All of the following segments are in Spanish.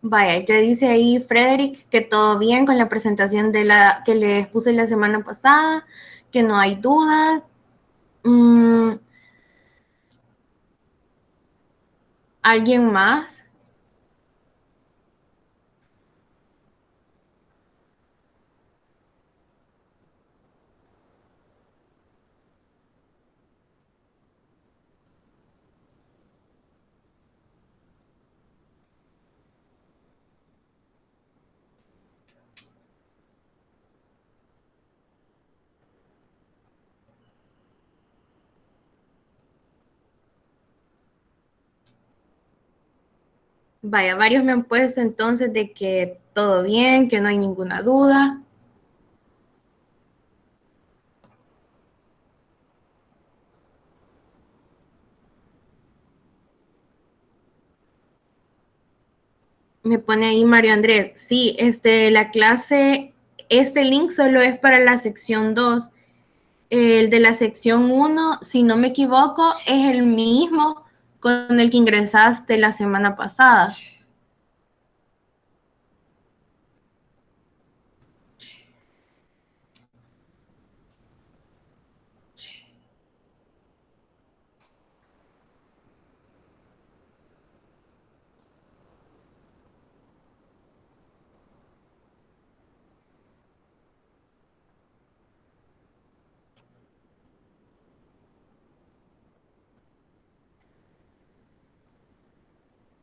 Vaya, ya dice ahí Frederick que todo bien con la presentación de la que les puse la semana pasada, que no hay dudas. ¿Alguien más? Vaya, varios me han puesto entonces de que todo bien, que no hay ninguna duda. Me pone ahí Mario Andrés. Sí, la clase, este link solo es para la sección 2. El de la sección 1, si no me equivoco, es el mismo con el que ingresaste la semana pasada.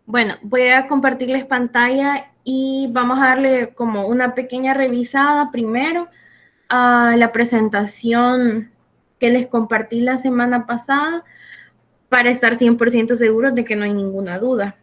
Bueno, voy a compartirles pantalla y vamos a darle como una pequeña revisada primero a la presentación que les compartí la semana pasada para estar 100% seguros de que no hay ninguna duda.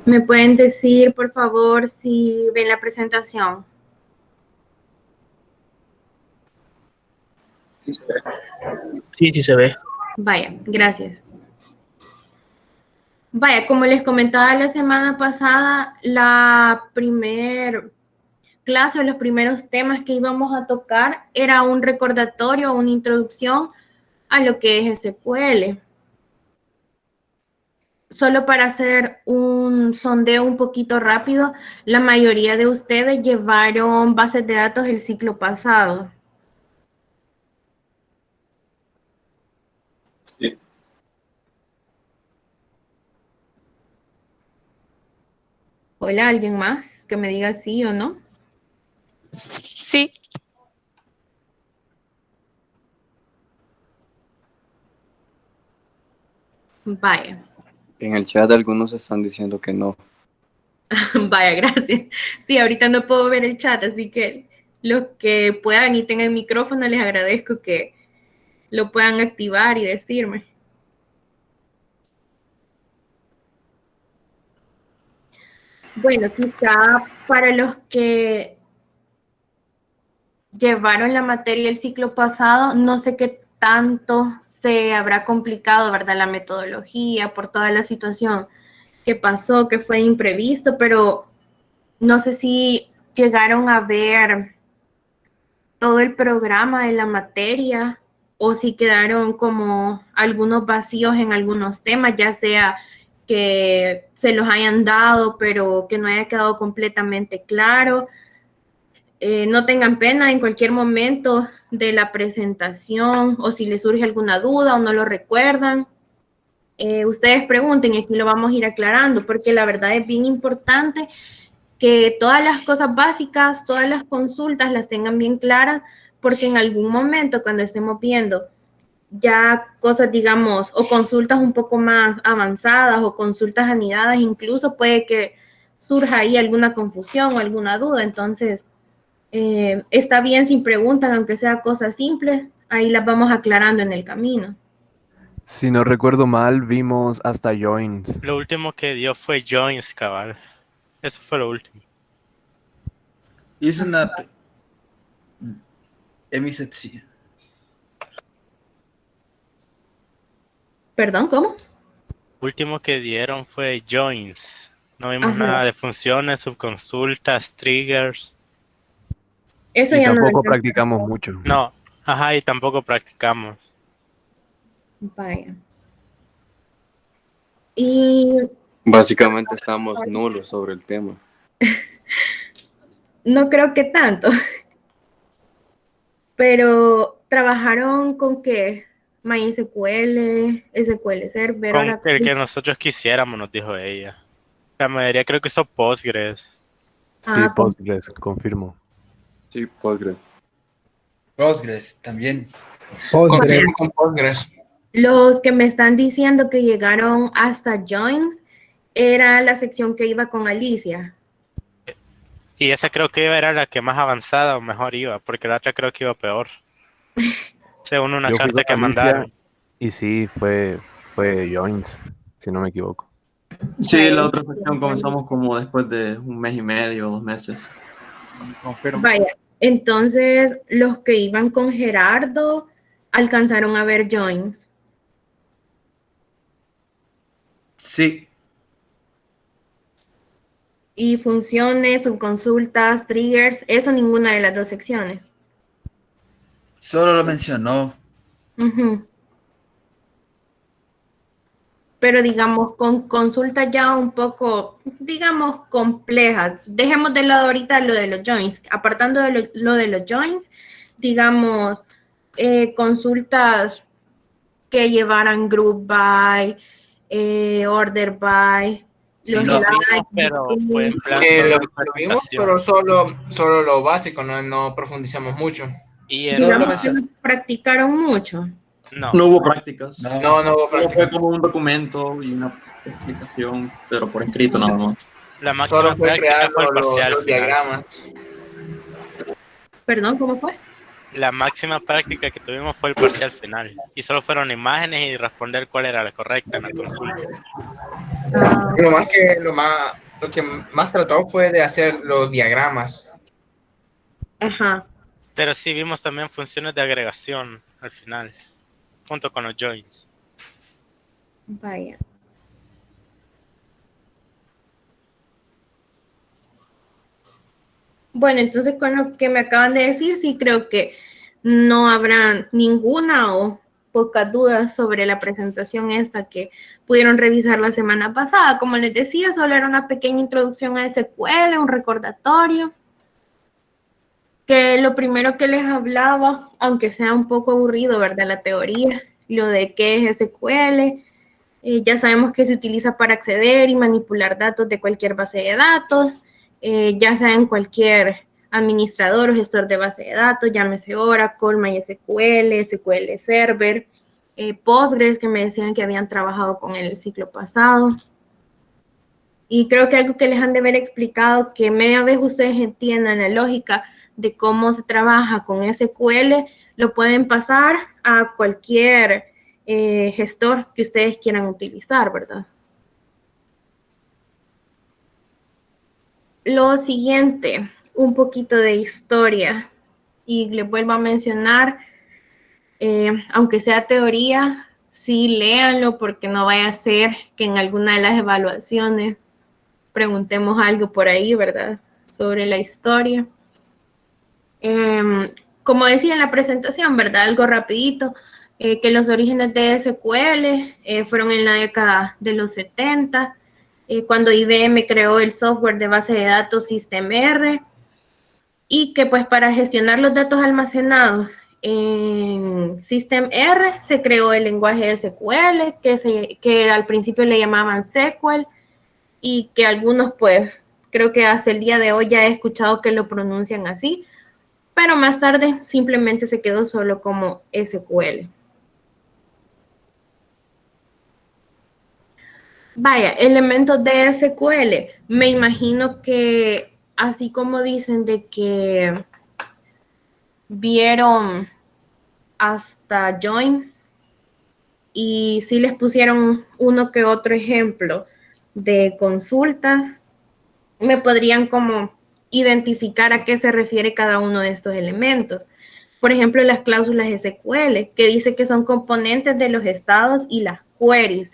¿Me pueden decir, por favor, si ven la presentación? Sí se ve. Sí, sí se ve. Vaya, gracias. Vaya, como les comentaba la semana pasada, la primer clase o los primeros temas que íbamos a tocar era un recordatorio, una introducción a lo que es SQL. Solo para hacer un sondeo un poquito rápido, la mayoría de ustedes llevaron bases de datos el ciclo pasado. Sí. Hola, ¿alguien más que me diga sí o no? Sí. Vaya. En el chat algunos están diciendo que no. Vaya, gracias. Sí, ahorita no puedo ver el chat, así que los que puedan y tengan micrófono, les agradezco que lo puedan activar y decirme. Bueno, quizá para los que llevaron la materia el ciclo pasado, no sé qué tanto se habrá complicado, ¿verdad? La metodología por toda la situación que pasó, que fue imprevisto, pero no sé si llegaron a ver todo el programa de la materia o si quedaron como algunos vacíos en algunos temas, ya sea que se los hayan dado, pero que no haya quedado completamente claro. No tengan pena en cualquier momento de la presentación o si les surge alguna duda o no lo recuerdan. Ustedes pregunten y aquí lo vamos a ir aclarando porque la verdad es bien importante que todas las cosas básicas, todas las consultas las tengan bien claras porque en algún momento cuando estemos viendo ya cosas, digamos, o consultas un poco más avanzadas o consultas anidadas, incluso puede que surja ahí alguna confusión o alguna duda. Entonces, está bien si preguntan, aunque sea cosas simples, ahí las vamos aclarando en el camino. Si no recuerdo mal, vimos hasta joins. Lo último que dio fue joins, cabal. Eso fue lo último. Hizo una emisetsi. ¿Perdón? ¿Cómo? Último que dieron fue joins. No vimos Ajá. nada de funciones, subconsultas, triggers. Eso Y ya no lo tampoco tengo. practicamos mucho. No, ajá, y tampoco practicamos. Vaya. Y Básicamente estamos nulos sobre el tema. no creo que tanto. Pero trabajaron con qué? MySQL, SQL Server, Con Oracle. el que nosotros quisiéramos, nos dijo ella. La mayoría creo que hizo Postgres. Sí, Ah, pues. Postgres, confirmo. Sí, Postgres. Postgres también. Confirmo con Postgres. Los que me están diciendo que llegaron hasta Joins era la sección que iba con Alicia. Y esa creo que era la que más avanzada o mejor iba, porque la otra creo que iba peor. Según una Yo fui carta con que Alicia mandaron. Y sí, fue joins, si no me equivoco. Sí, la otra sección comenzamos como después de 1 mes y medio, 2 meses. Confirmo. Vaya, entonces los que iban con Gerardo alcanzaron a ver Joins. Sí, Y funciones, subconsultas, triggers, eso ninguna de las dos secciones. solo lo mencionó. Ujú. Pero digamos, con consultas ya un poco, digamos, complejas. Dejemos de lado ahorita lo de los joins. Apartando de lo de los joins, digamos, consultas que llevaran group by, order by, Sí, los no. likes, Pero fue en plan Lo solo vimos, presentación. pero solo lo básico, no profundizamos mucho. Y Solo lo digamos que mencionó. no practicaron mucho. no, No hubo prácticas. No. No hubo Solo práctica. fue como un documento y una explicación, pero por escrito nada más. la máxima Solo fue práctica creando fue el parcial los final. diagramas. Perdón, ¿cómo fue? La máxima práctica que tuvimos fue el parcial final. Y solo fueron imágenes y responder cuál era la correcta en la consulta. Ah, Lo que más trató fue de hacer los diagramas. ajá. Pero sí vimos también funciones de agregación al final, junto con los joins. Vaya. Bueno, entonces con lo que me acaban de decir, sí creo que no habrá ninguna o pocas dudas sobre la presentación esta que pudieron revisar la semana pasada. Como les decía, solo era una pequeña introducción a SQL, un recordatorio, que lo primero que les hablaba, aunque sea un poco aburrido, ¿verdad? La teoría, lo de qué es SQL. Ya sabemos que se utiliza para acceder y manipular datos de cualquier base de datos, ya sea en cualquier administrador o gestor de base de datos, llámese Oracle, MySQL, SQL Server, Postgres, que me decían que habían trabajado con el ciclo pasado. Y creo que algo que les han de haber explicado, que media vez ustedes entiendan la lógica de cómo se trabaja con SQL, lo pueden pasar a cualquier gestor que ustedes quieran utilizar, ¿verdad? Lo siguiente, un poquito de historia, y les vuelvo a mencionar, aunque sea teoría, sí léanlo porque no vaya a ser que en alguna de las evaluaciones preguntemos algo por ahí, ¿verdad? Sobre la historia. Como decía en la presentación, ¿verdad? Algo rapidito, que los orígenes de SQL fueron en la década de los 70, cuando IBM creó el software de base de datos SystemR, y que pues para gestionar los datos almacenados en SystemR se creó el lenguaje SQL, que al principio le llamaban SQL, y que algunos pues creo que hasta el día de hoy ya he escuchado que lo pronuncian así, pero más tarde simplemente se quedó solo como SQL. Vaya, elementos de SQL, Me imagino que así como dicen de que vieron hasta joins y sí les pusieron uno que otro ejemplo de consultas, me podrían como identificar a qué se refiere cada uno de estos elementos. Por ejemplo, las cláusulas SQL, que dice que son componentes de los estados y las queries.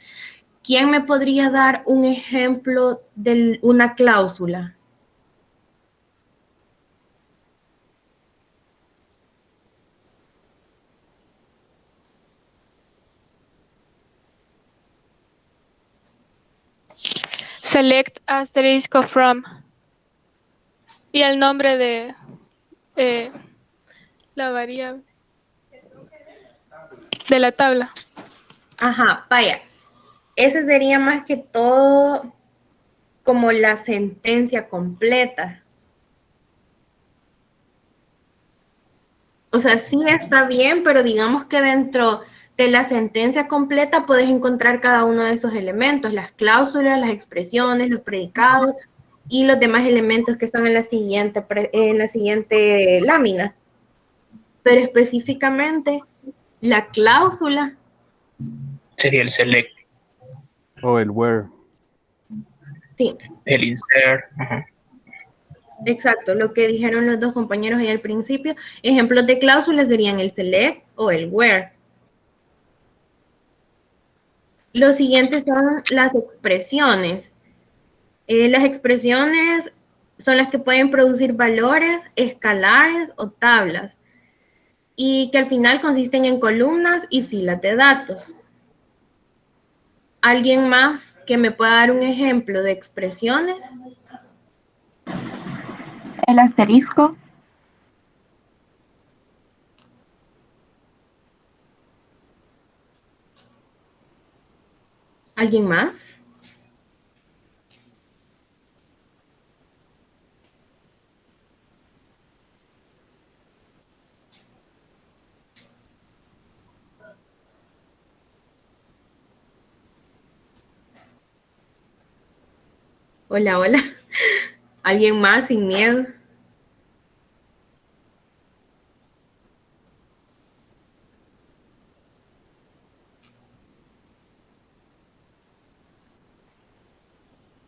¿Quién me podría dar un ejemplo de una cláusula? Select asterisco from. Y el nombre de la variable de la tabla. Ajá, vaya. Ese sería más que todo como la sentencia completa. O sea, sí está bien, pero digamos que dentro de la sentencia completa puedes encontrar cada uno de esos elementos, las cláusulas, las expresiones, los predicados y los demás elementos que están en la siguiente lámina. Pero específicamente la cláusula Sería el select, O el where. sí, el insert. Ajá. exacto, lo que dijeron los dos compañeros ahí al principio. Ejemplos de cláusulas serían el select o el where. Los siguientes son las expresiones. Las expresiones son las que pueden producir valores escalares o tablas y que al final consisten en columnas y filas de datos. ¿Alguien más que me pueda dar un ejemplo de expresiones? El asterisco. ¿Alguien más? Hola, hola. ¿Alguien más sin miedo?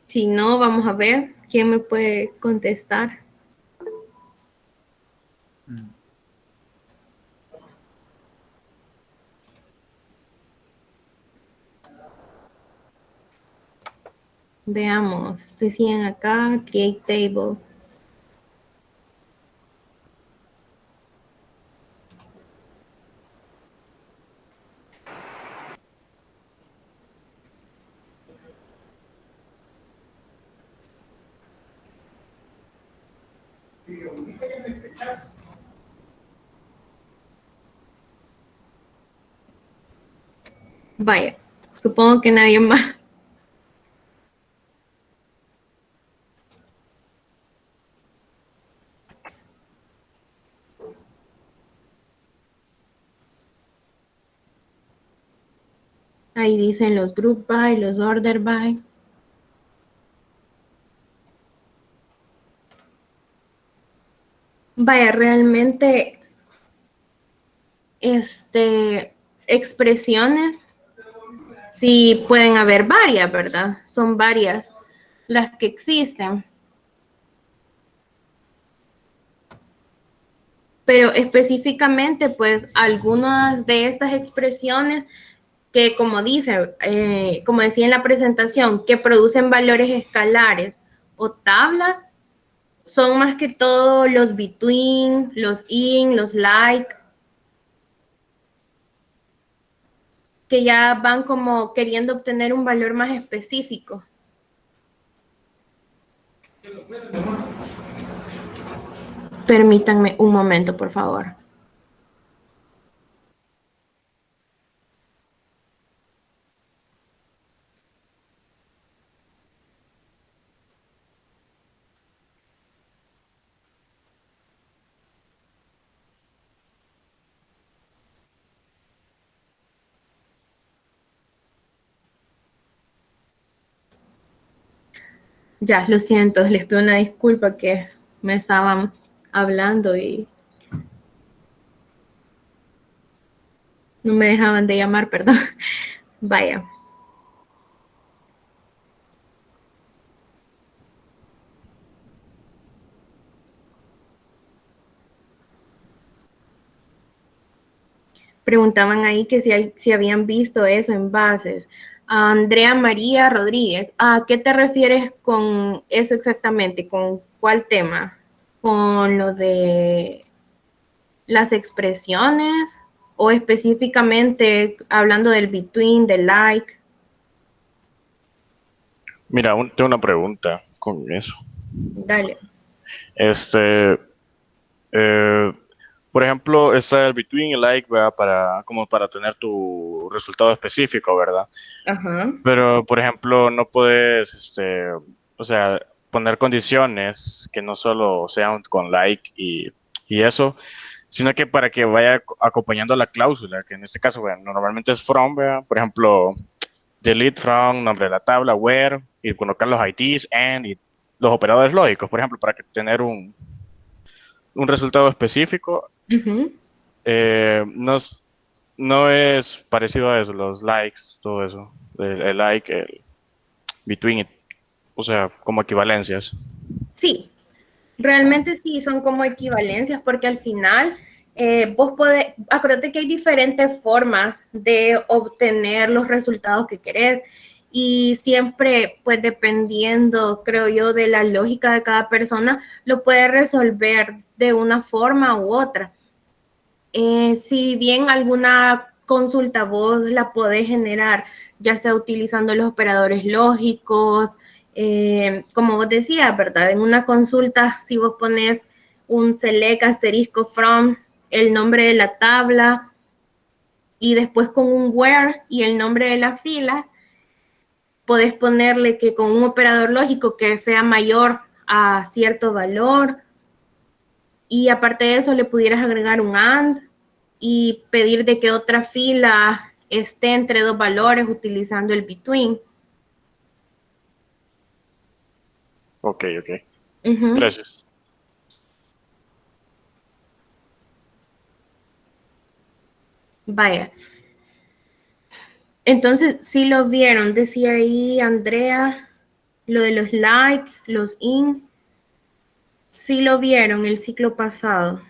Si no, vamos a ver quién me puede contestar. Veamos, decían acá, create table. Vaya, supongo que nadie más. Ahí dicen los group by, los order by. Vaya, realmente, expresiones, sí pueden haber varias, ¿verdad? Son varias las que existen. Pero específicamente, pues, algunas de estas expresiones que, como dice, como decía en la presentación, que producen valores escalares o tablas, son más que todo los between, los in, los like, que ya van como queriendo obtener un valor más específico. Permítanme un momento, por favor. Ya, lo siento, les pido una disculpa que me estaban hablando y no me dejaban de llamar, perdón. Vaya. Preguntaban ahí que si habían visto eso en bases. Andrea María Rodríguez, ¿a qué te refieres con eso exactamente? ¿Con cuál tema? ¿Con lo de las expresiones o específicamente hablando del between, del like? Mira, tengo una pregunta con eso. Dale. Por ejemplo, está el between y el like, ¿verdad? Como para tener tu resultado específico, ¿verdad? Ajá. Pero, por ejemplo, no puedes, o sea, poner condiciones que no solo sean con like y eso, sino que para que vaya acompañando la cláusula, que en este caso, bueno, normalmente es from, ¿verdad? Por ejemplo, delete from, nombre de la tabla, where, y colocar los IDs, and, y los operadores lógicos, por ejemplo, para que tener un resultado específico. Ujú. No es parecido a eso, los likes, todo eso, el like, el between, o sea, como equivalencias. Sí, realmente sí, son como equivalencias porque al final vos podés, acuérdate que hay diferentes formas de obtener los resultados que querés y siempre, pues dependiendo, creo yo, de la lógica de cada persona, lo puede resolver de una forma u otra. Si bien alguna consulta vos la podés generar, ya sea utilizando los operadores lógicos, como vos decías, ¿verdad? En una consulta, si vos pones un select asterisco from, el nombre de la tabla, y después con un where y el nombre de la fila, podés ponerle que con un operador lógico que sea mayor a cierto valor, y aparte de eso le pudieras agregar un AND, y pedir de que otra fila esté entre dos valores utilizando el between. Ok. Uh-huh. Gracias. Vaya. Entonces, si lo vieron, decía ahí Andrea, lo de los like, los in, si lo vieron el ciclo pasado.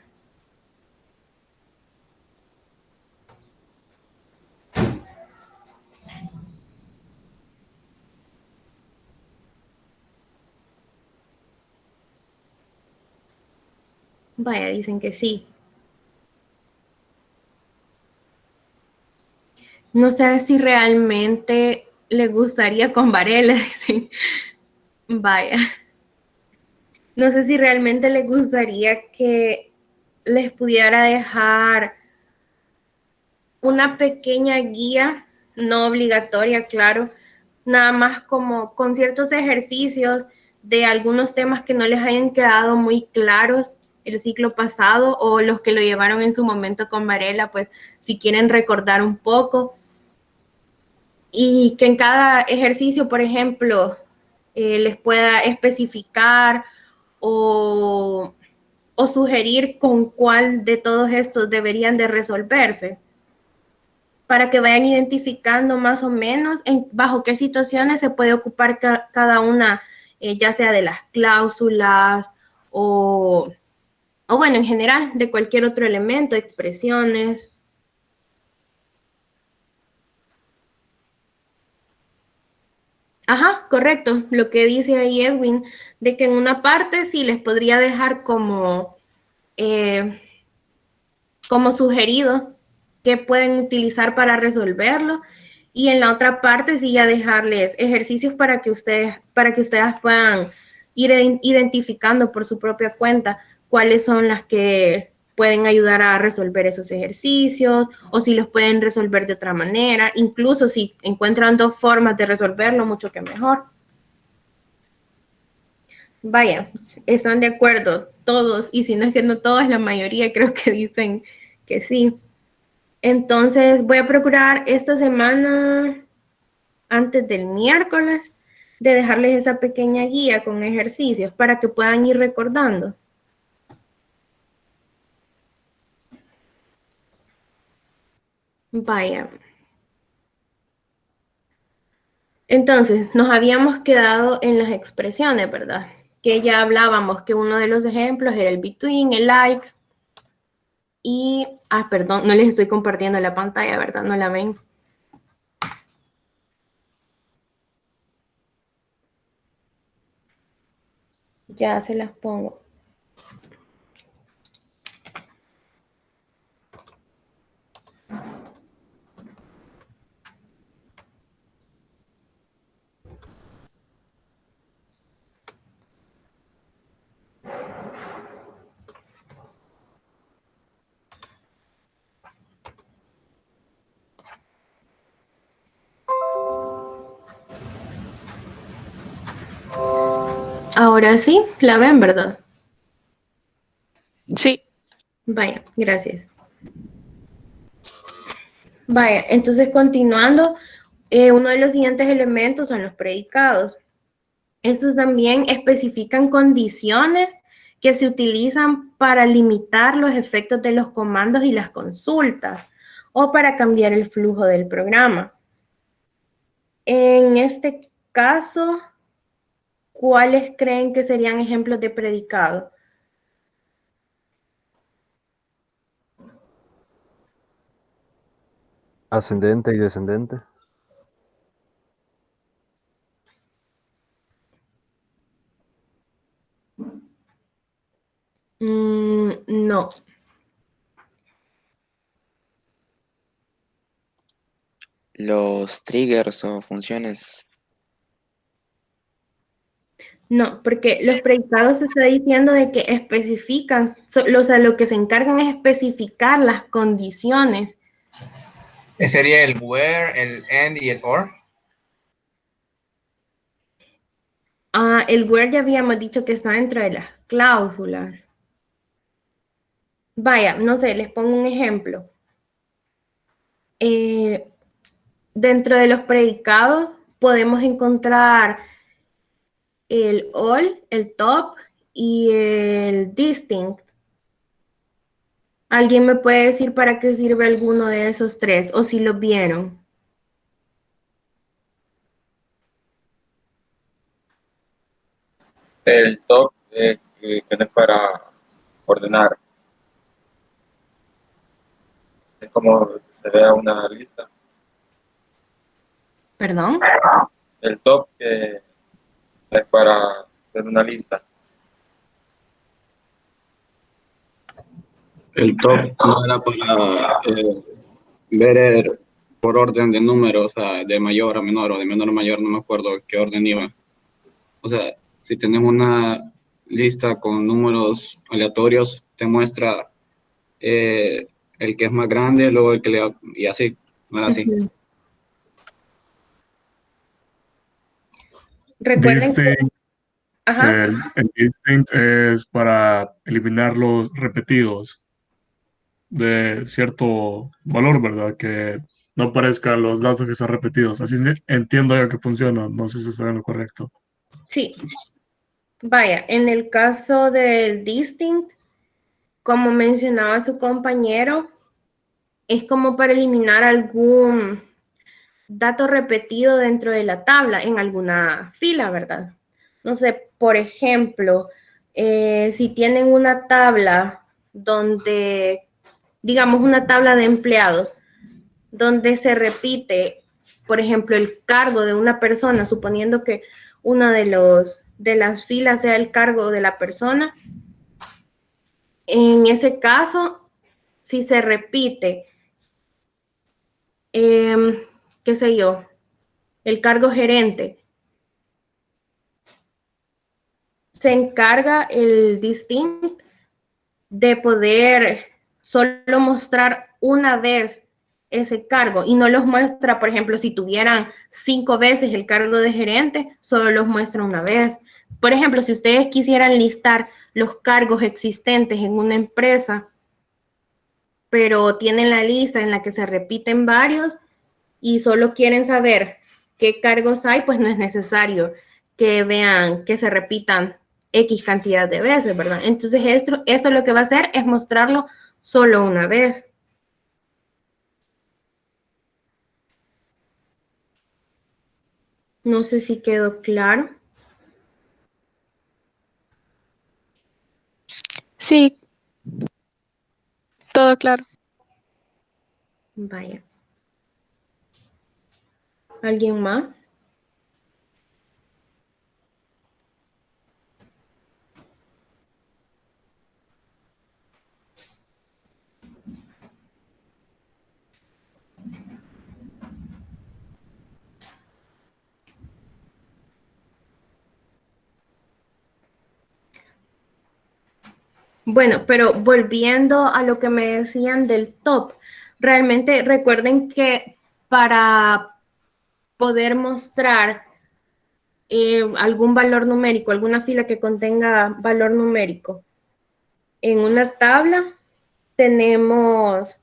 Vaya, dicen que sí. No sé si realmente le gustaría con Varela, dicen. Vaya. No sé si realmente les gustaría que les pudiera dejar una pequeña guía, no obligatoria, claro, nada más como con ciertos ejercicios de algunos temas que no les hayan quedado muy claros el ciclo pasado o los que lo llevaron en su momento con Varela, pues si quieren recordar un poco y que en cada ejercicio, por ejemplo, les pueda especificar o sugerir con cuál de todos estos deberían de resolverse, para que vayan identificando más o menos bajo qué situaciones se puede ocupar cada una, ya sea de las cláusulas o bueno, en general, de cualquier otro elemento, expresiones. Ajá, correcto, lo que dice ahí Edwin, de que en una parte sí les podría dejar como sugerido que pueden utilizar para resolverlo, y en la otra parte sí ya dejarles ejercicios para que ustedes puedan ir identificando por su propia cuenta cuáles son las que pueden ayudar a resolver esos ejercicios o si los pueden resolver de otra manera, incluso si encuentran dos formas de resolverlo, mucho que mejor. Vaya, están de acuerdo todos, y si no es que no todos, la mayoría creo que dicen que sí. Entonces voy a procurar esta semana, antes del miércoles, de dejarles esa pequeña guía con ejercicios para que puedan ir recordando. Vaya. Entonces, nos habíamos quedado en las expresiones, ¿verdad? Que ya hablábamos que uno de los ejemplos era el between, el like. Y, perdón, no les estoy compartiendo la pantalla, ¿verdad? No la ven. Ya se las pongo. Ahora sí, la ven, ¿verdad? Sí. Vaya, gracias. Vaya, entonces continuando, uno de los siguientes elementos son los predicados. Estos también especifican condiciones que se utilizan para limitar los efectos de los comandos y las consultas o para cambiar el flujo del programa. En este caso, ¿cuáles creen que serían ejemplos de predicado? Ascendente y descendente. No. Los triggers o funciones. No, porque los predicados se está diciendo de que especifican, o sea, lo que se encargan es especificar las condiciones. Sería el where, el and y el or. El where ya habíamos dicho que está dentro de las cláusulas. Vaya, no sé, les pongo un ejemplo. Dentro de los predicados podemos encontrar el all, el top y el distinct. ¿Alguien me puede decir para qué sirve alguno de esos tres? O si los vieron. El top que es para ordenar. Es como se vea una lista. ¿Perdón? El top que es para hacer una lista. El top no era para ver por orden de números, o sea, de mayor a menor o de menor a mayor, no me acuerdo qué orden iba. O sea, si tenemos una lista con números aleatorios, te muestra el que es más grande, luego el que le... y así, no era así. Recuerden que... Ajá. El distinct es para eliminar los repetidos de cierto valor, ¿verdad? Que no aparezcan los datos que están repetidos. Así entiendo yo que funciona. No sé si estoy en lo correcto. Sí. Vaya, en el caso del distinct, como mencionaba su compañero, es como para eliminar algún dato repetido dentro de la tabla en alguna fila, ¿verdad? No sé, por ejemplo, si tienen una tabla donde, digamos, una tabla de empleados, donde se repite, por ejemplo, el cargo de una persona, suponiendo que una de las filas sea el cargo de la persona, en ese caso, si se repite, qué sé yo, el cargo gerente, se encarga el distinct de poder solo mostrar una vez ese cargo y no los muestra, por ejemplo, si tuvieran 5 veces el cargo de gerente, solo los muestra una vez. Por ejemplo, si ustedes quisieran listar los cargos existentes en una empresa, pero tienen la lista en la que se repiten varios y solo quieren saber qué cargos hay, pues no es necesario que vean que se repitan X cantidad de veces, ¿verdad? Entonces esto lo que va a hacer es mostrarlo solo una vez. No sé si quedó claro. Sí, todo claro. Vaya. ¿Alguien más? Bueno, pero volviendo a lo que me decían del top, realmente recuerden que para poder mostrar algún valor numérico, alguna fila que contenga valor numérico, en una tabla tenemos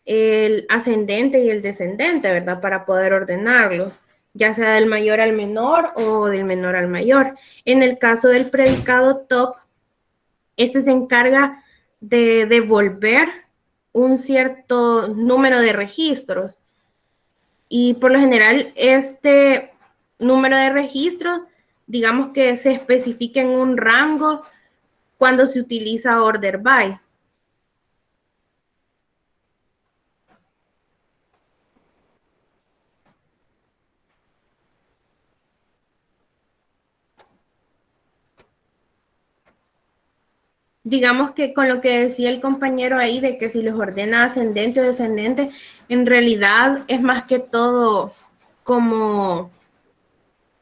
el ascendente y el descendente, ¿verdad? Para poder ordenarlos, ya sea del mayor al menor o del menor al mayor. En el caso del predicado top, este se encarga de devolver un cierto número de registros. Y por lo general, este número de registros, digamos que se especifica en un rango cuando se utiliza order by. Digamos que con lo que decía el compañero ahí de que si los ordena ascendente o descendente, en realidad es más que todo como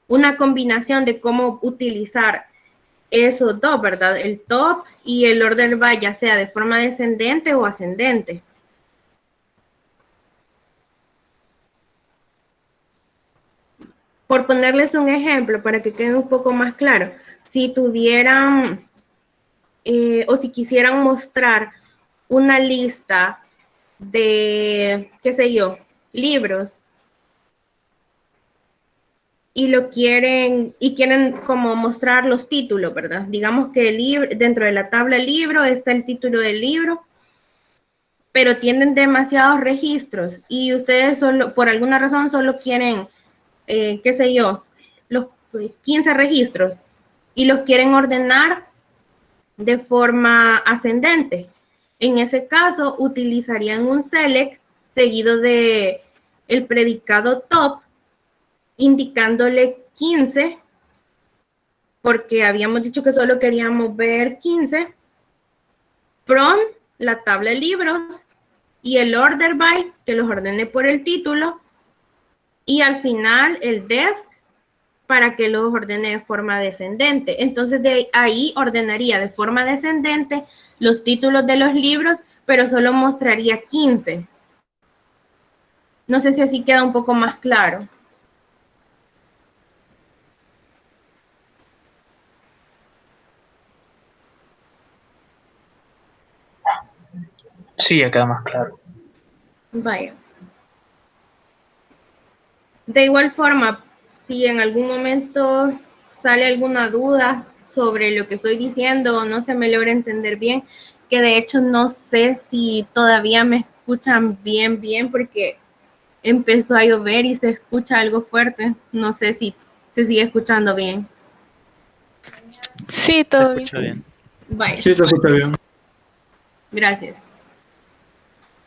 una combinación de cómo utilizar esos dos, ¿verdad? El top y el order by, ya sea de forma descendente o ascendente. Por ponerles un ejemplo, para que quede un poco más claro, si tuvieran o si quisieran mostrar una lista de, qué sé yo, libros y quieren como mostrar los títulos, ¿verdad? Digamos que el libro, dentro de la tabla libro está el título del libro, pero tienen demasiados registros y ustedes solo, por alguna razón, solo quieren, qué sé yo, los 15 registros y los quieren ordenar de forma ascendente. En ese caso, utilizarían un select seguido de el predicado top, indicándole 15, porque habíamos dicho que solo queríamos ver 15, from la tabla de libros, y el order by, que los ordene por el título, y al final el des, para que los ordene de forma descendente. Entonces de ahí ordenaría de forma descendente los títulos de los libros, pero solo mostraría 15. No sé si así queda un poco más claro. Sí, ya queda más claro. Vaya. De igual forma, si en algún momento sale alguna duda sobre lo que estoy diciendo o no se me logra entender bien, que de hecho no sé si todavía me escuchan bien porque empezó a llover y se escucha algo fuerte. No sé si se sigue escuchando bien. Sí, todo bien. Vaya. Sí, se escucha bien. Gracias.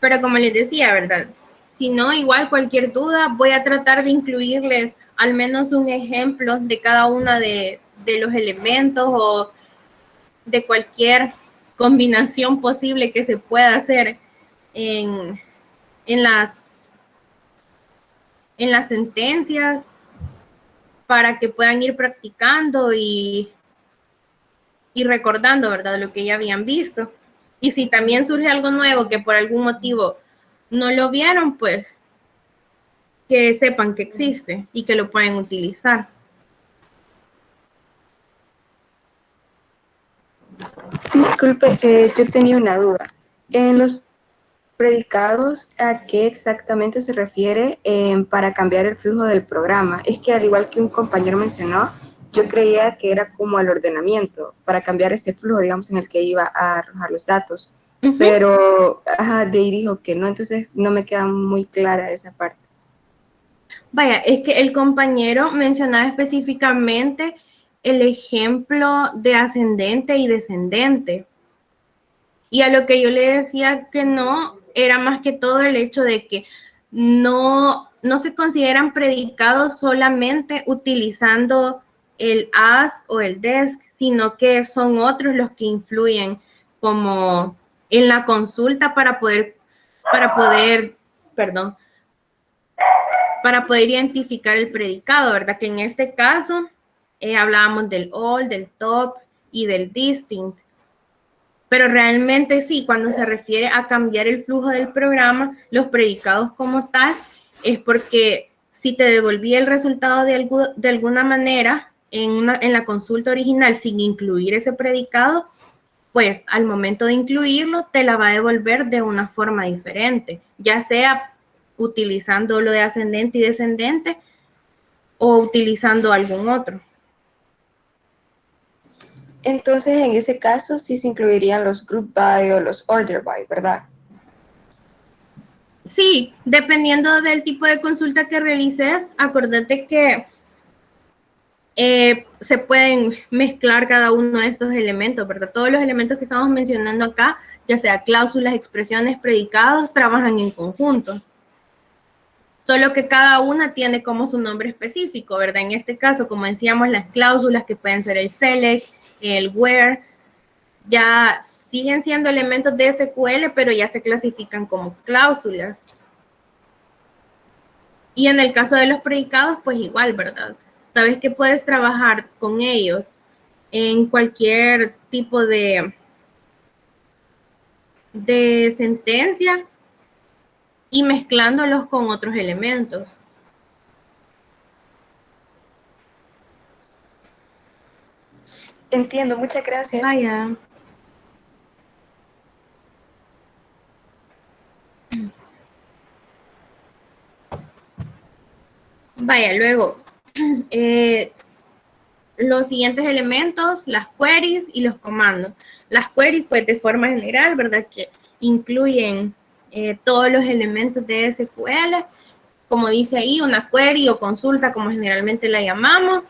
Pero como les decía, ¿verdad? Si no, igual cualquier duda, voy a tratar de incluirles al menos un ejemplo de cada una de los elementos o de cualquier combinación posible que se pueda hacer en las sentencias para que puedan ir practicando y recordando, ¿verdad? Lo que ya habían visto. Y si también surge algo nuevo que por algún motivo no lo vieron, pues que sepan que existe y que lo pueden utilizar. Disculpe, yo tenía una duda. En los predicados, ¿a qué exactamente se refiere para cambiar el flujo del programa? Es que al igual que un compañero mencionó, yo creía que era como el ordenamiento, para cambiar ese flujo, digamos, en el que iba a arrojar los datos. Pero de ahí dijo que no, entonces no me queda muy clara esa parte. Vaya, es que el compañero mencionaba específicamente el ejemplo de ascendente y descendente. Y a lo que yo le decía que no, era más que todo el hecho de que no se consideran predicados solamente utilizando el as o el des, sino que son otros los que influyen como en la consulta para poder identificar el predicado, ¿verdad? Que en este caso hablábamos del all, del top y del distinct. Pero realmente sí, cuando se refiere a cambiar el flujo del programa, los predicados como tal, es porque si te devolvía el resultado de alguna manera en la consulta original sin incluir ese predicado, pues al momento de incluirlo te la va a devolver de una forma diferente, ya sea utilizando lo de ascendente y descendente o utilizando algún otro. Entonces, en ese caso, sí se incluirían los group by o los order by, ¿verdad? Sí, dependiendo del tipo de consulta que realices, acuérdate que se pueden mezclar cada uno de estos elementos, ¿verdad? Todos los elementos que estamos mencionando acá, ya sea cláusulas, expresiones, predicados, trabajan en conjunto. Solo que cada una tiene como su nombre específico, ¿verdad? En este caso, como decíamos, las cláusulas que pueden ser el select, el where, ya siguen siendo elementos de SQL, pero ya se clasifican como cláusulas. Y en el caso de los predicados, pues igual, ¿verdad? Sabes que puedes trabajar con ellos en cualquier tipo de sentencia y mezclándolos con otros elementos. Entiendo, muchas gracias. Vaya. Vaya, luego, los siguientes elementos, las queries y los comandos. Las queries, pues de forma general, ¿verdad? Que incluyen todos los elementos de SQL. Como dice ahí, una query o consulta, como generalmente la llamamos.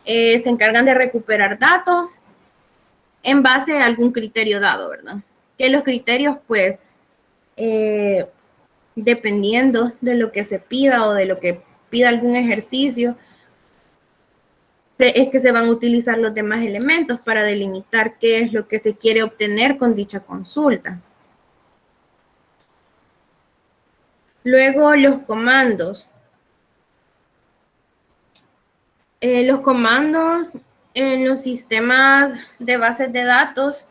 Se encargan de recuperar datos en base a algún criterio dado, ¿verdad? Que los criterios, pues, dependiendo de lo que se pida o de lo que pida algún ejercicio, es que se van a utilizar los demás elementos para delimitar qué es lo que se quiere obtener con dicha consulta. Luego, los comandos. Los comandos en los sistemas de bases de datos,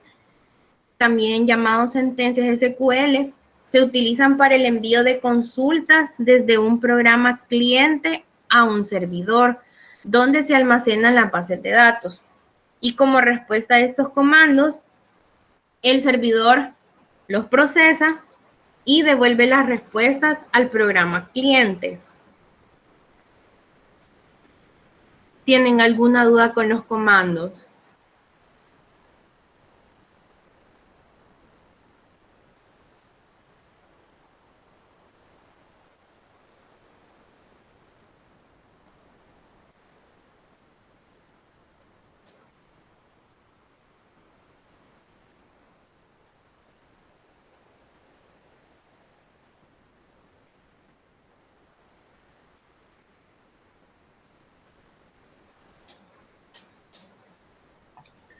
también llamados sentencias SQL, se utilizan para el envío de consultas desde un programa cliente a un servidor, donde se almacenan las bases de datos. Y como respuesta a estos comandos, el servidor los procesa y devuelve las respuestas al programa cliente. ¿Tienen alguna duda con los comandos?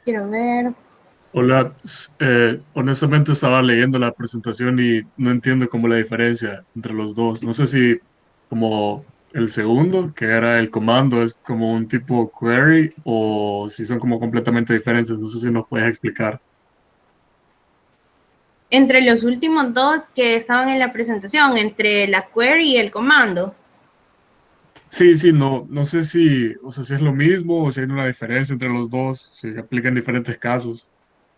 Quiero ver. Hola, honestamente estaba leyendo la presentación y no entiendo como la diferencia entre los dos. No sé si como el segundo, que era el comando, es como un tipo query o si son como completamente diferentes. No sé si nos puedes explicar. Entre los últimos dos que estaban en la presentación, entre la query y el comando. Sí, no sé si, o sea, si es lo mismo o si hay una diferencia entre los dos, si se aplica en diferentes casos.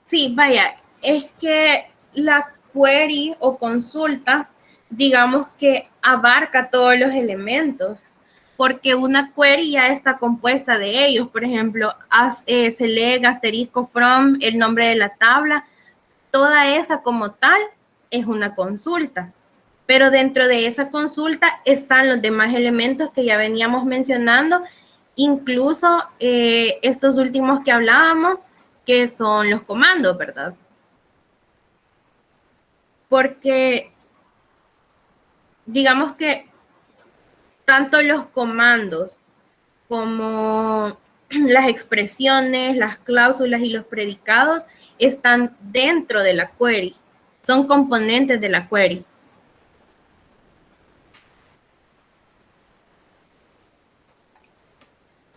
Sí, vaya, es que la query o consulta, digamos que abarca todos los elementos. porque una query ya está compuesta de ellos. Por ejemplo, select, asterisco, from, el nombre de la tabla, toda esa como tal es una consulta. Pero dentro de esa consulta están los demás elementos que ya veníamos mencionando, incluso estos últimos que hablábamos, que son los comandos, ¿verdad? Porque digamos que tanto los comandos como las expresiones, las cláusulas y los predicados están dentro de la query, son componentes de la query.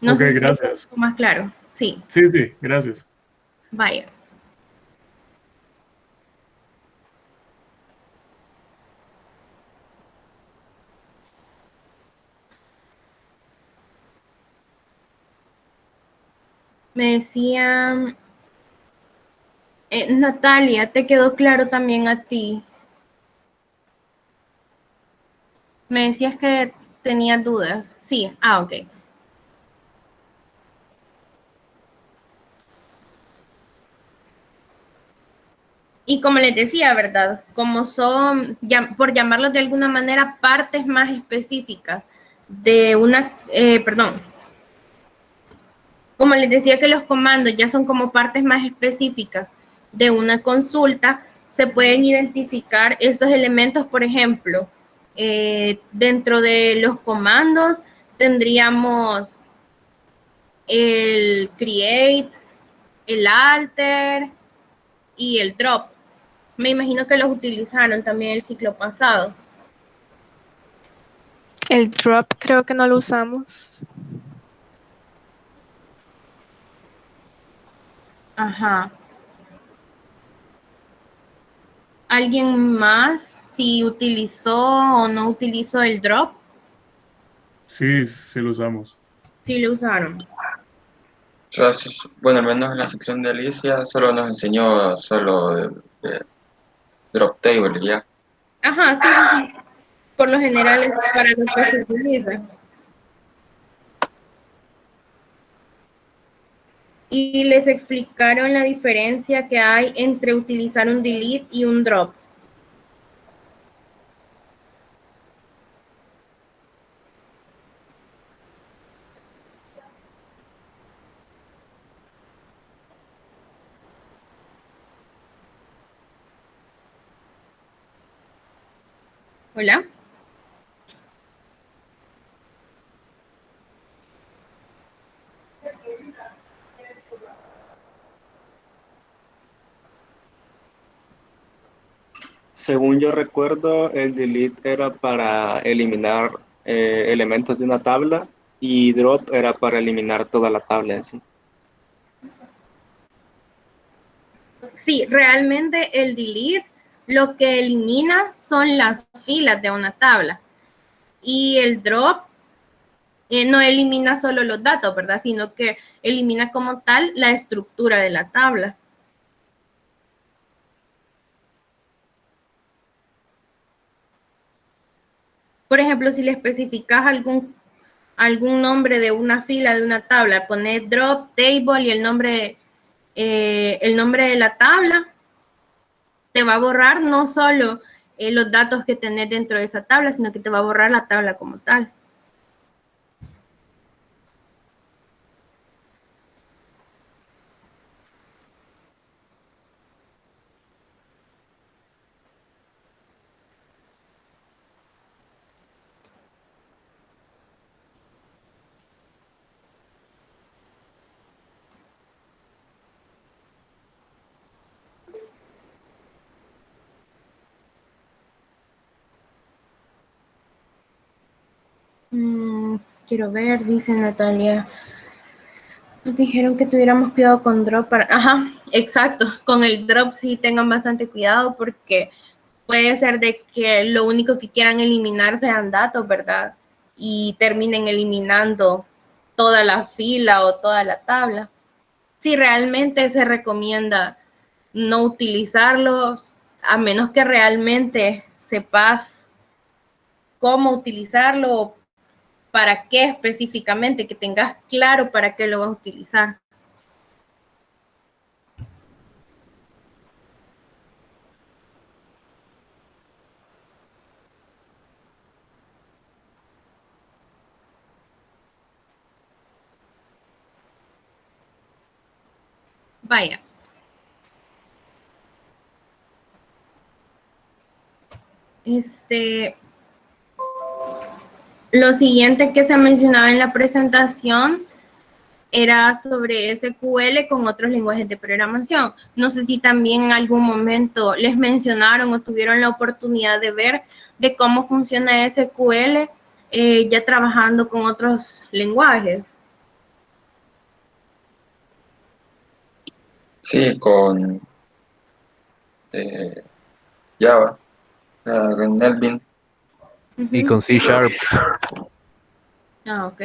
No Ok, sé si gracias. es un poco más claro. Sí, Sí, sí, gracias. vaya. Me decía, Natalia, ¿te quedó claro también a ti? Me decías que tenías dudas. Sí, ok. Y como les decía, ¿verdad? Como son, por llamarlos de alguna manera, partes más específicas de una, perdón. Como les decía que los comandos ya son como partes más específicas de una consulta, se pueden identificar estos elementos, por ejemplo, dentro de los comandos tendríamos el create, el alter y el drop. Me imagino que los utilizaron también el ciclo pasado. El drop creo que no lo usamos. Ajá. ¿Alguien más si utilizó o no utilizó el drop? Sí, sí lo usamos. Sí lo usaron. O sea, bueno, al menos en la sección de Alicia solo nos enseñó solo drop table y ya. Ajá, sí, sí, sí. Por lo general es para lo que se utiliza. Y les explicaron la diferencia que hay entre utilizar un delete y un drop. Hola. Según yo recuerdo, el delete era para eliminar elementos de una tabla y drop era para eliminar toda la tabla en sí. Sí, realmente el delete lo que elimina son las filas de una tabla. Y el drop no elimina solo los datos, ¿verdad? Sino que elimina como tal la estructura de la tabla. Por ejemplo, si le especificas algún nombre de una fila de una tabla, poner drop table y el nombre de la tabla, te va a borrar no solo los datos que tenés dentro de esa tabla, sino que te va a borrar la tabla como tal. Quiero ver, dice Natalia. Nos dijeron que tuviéramos cuidado con drop para... Ajá, exacto. Con el drop sí tengan bastante cuidado porque puede ser de que lo único que quieran eliminar sean datos, ¿verdad? Y terminen eliminando toda la fila o toda la tabla. Sí, realmente se recomienda no utilizarlos a menos que realmente sepas cómo utilizarlo para qué específicamente, que tengas claro para qué lo vas a utilizar. Vaya. Lo siguiente que se mencionaba en la presentación era sobre SQL con otros lenguajes de programación. No sé si también en algún momento les mencionaron o tuvieron la oportunidad de ver de cómo funciona SQL ya trabajando con otros lenguajes. Sí, con Java, con NetBeans. Y con C Sharp. Ah, ok.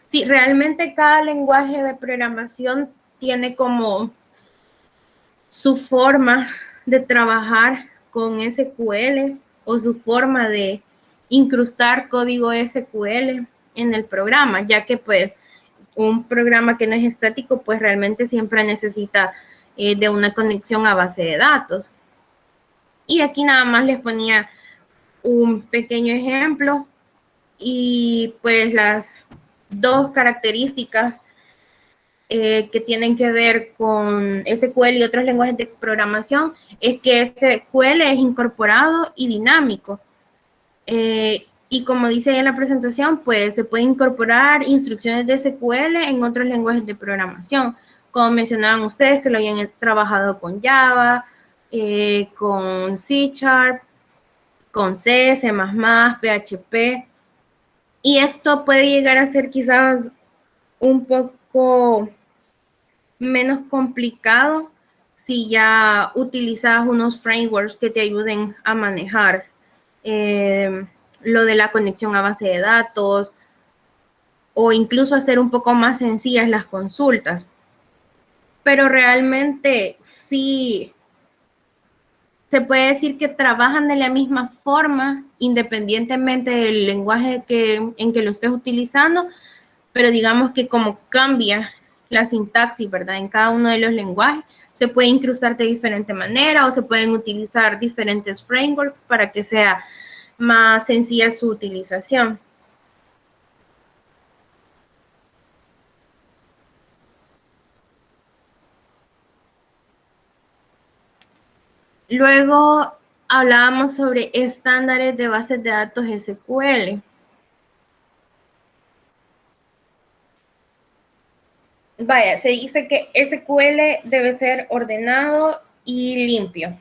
Sí, realmente cada lenguaje de programación tiene como su forma de trabajar con SQL o su forma de incrustar código SQL en el programa, ya que pues un programa que no es estático pues realmente siempre necesita de una conexión a base de datos. Y aquí nada más les ponía un pequeño ejemplo y pues las dos características que tienen que ver con SQL y otros lenguajes de programación es que SQL es incorporado y dinámico. Y como dice ahí en la presentación, pues se puede incorporar instrucciones de SQL en otros lenguajes de programación. Como mencionaban ustedes que lo habían trabajado con Java, con C Sharp, con C, C++, PHP. Y esto puede llegar a ser quizás un poco menos complicado si ya utilizas unos frameworks que te ayuden a manejar lo de la conexión a base de datos o incluso hacer un poco más sencillas las consultas. Pero realmente sí se puede decir que trabajan de la misma forma independientemente del lenguaje en que lo estés utilizando, pero digamos que como cambia la sintaxis, ¿verdad? En cada uno de los lenguajes se puede incrustar de diferente manera o se pueden utilizar diferentes frameworks para que sea más sencilla su utilización. Luego hablábamos sobre estándares de bases de datos SQL. Vaya, se dice que SQL debe ser ordenado y limpio.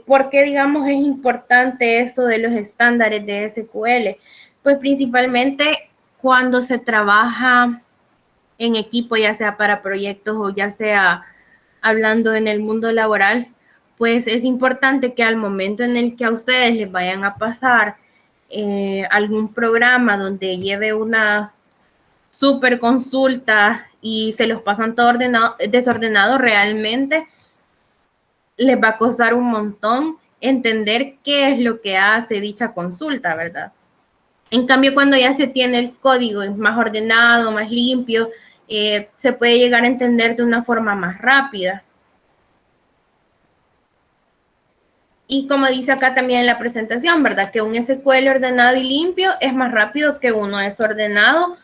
¿Por qué, digamos, es importante esto de los estándares de SQL? Pues principalmente cuando se trabaja en equipo, ya sea para proyectos o ya sea hablando en el mundo laboral, pues es importante que al momento en el que a ustedes les vayan a pasar algún programa donde lleve una super consulta y se los pasan todo desordenado, realmente les va a costar un montón entender qué es lo que hace dicha consulta, ¿verdad? En cambio, cuando ya se tiene el código más ordenado, más limpio, se puede llegar a entender de una forma más rápida. Y como dice acá también en la presentación, ¿verdad? Que un SQL ordenado y limpio es más rápido que uno desordenado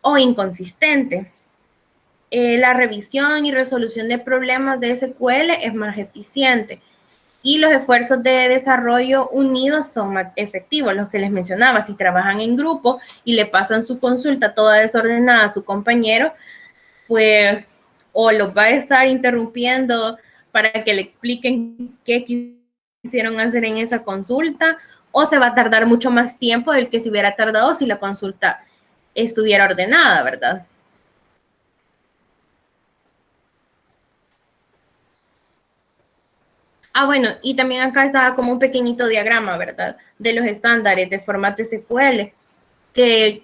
o inconsistente. La revisión y resolución de problemas de SQL es más eficiente y los esfuerzos de desarrollo unidos son más efectivos, los que les mencionaba. Si trabajan en grupo y le pasan su consulta toda desordenada a su compañero, pues o los va a estar interrumpiendo para que le expliquen qué quisieron hacer en esa consulta, o se va a tardar mucho más tiempo del que se hubiera tardado si la consulta estuviera ordenada, ¿verdad? Ah, bueno, y también acá estaba como un pequeñito diagrama, ¿verdad? De los estándares de formato SQL, que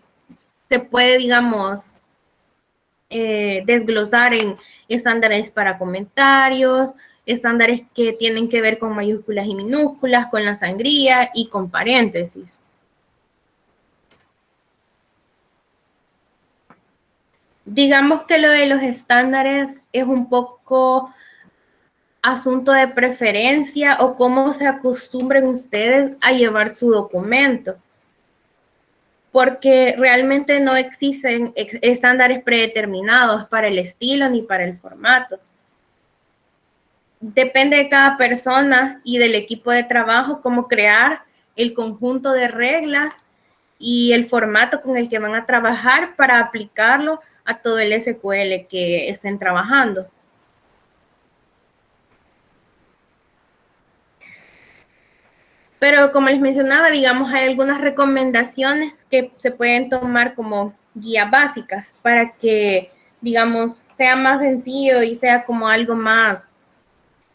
se puede, digamos, desglosar en estándares para comentarios, estándares que tienen que ver con mayúsculas y minúsculas, con la sangría y con paréntesis. Digamos que lo de los estándares es un poco asunto de preferencia o cómo se acostumbren ustedes a llevar su documento, porque realmente no existen estándares predeterminados para el estilo ni para el formato. Depende de cada persona y del equipo de trabajo cómo crear el conjunto de reglas y el formato con el que van a trabajar para aplicarlo a todo el SQL que estén trabajando. Pero como les mencionaba, digamos, hay algunas recomendaciones que se pueden tomar como guías básicas para que, digamos, sea más sencillo y sea como algo más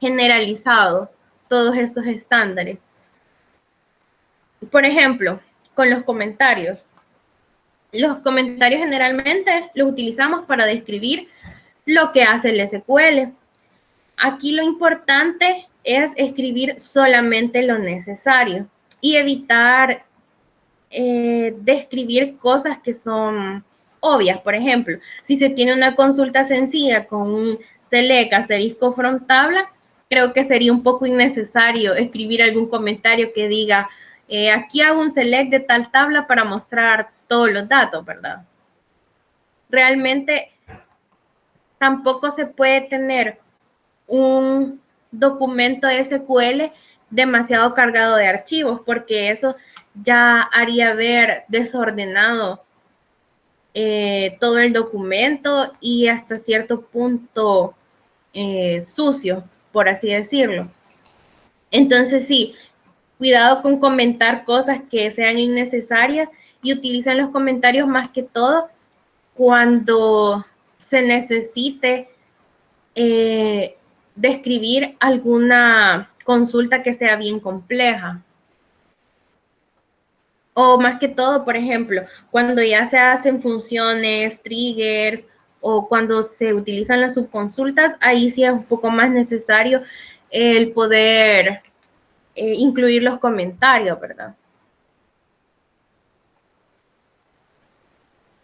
generalizado, todos estos estándares. Por ejemplo, con los comentarios. Los comentarios generalmente los utilizamos para describir lo que hace el SQL. Aquí lo importante es escribir solamente lo necesario y evitar describir cosas que son obvias. Por ejemplo, si se tiene una consulta sencilla con un select asterisco from tabla, creo que sería un poco innecesario escribir algún comentario que diga aquí hago un select de tal tabla para mostrar todos los datos, ¿verdad? Realmente tampoco se puede tener un documento SQL demasiado cargado de archivos, porque eso ya haría ver desordenado todo el documento y hasta cierto punto sucio, por así decirlo. Entonces sí, cuidado con comentar cosas que sean innecesarias y utilicen los comentarios más que todo cuando se necesite describir alguna consulta que sea bien compleja. O más que todo, por ejemplo, cuando ya se hacen funciones, triggers, o cuando se utilizan las subconsultas, ahí sí es un poco más necesario el poder incluir los comentarios, ¿verdad?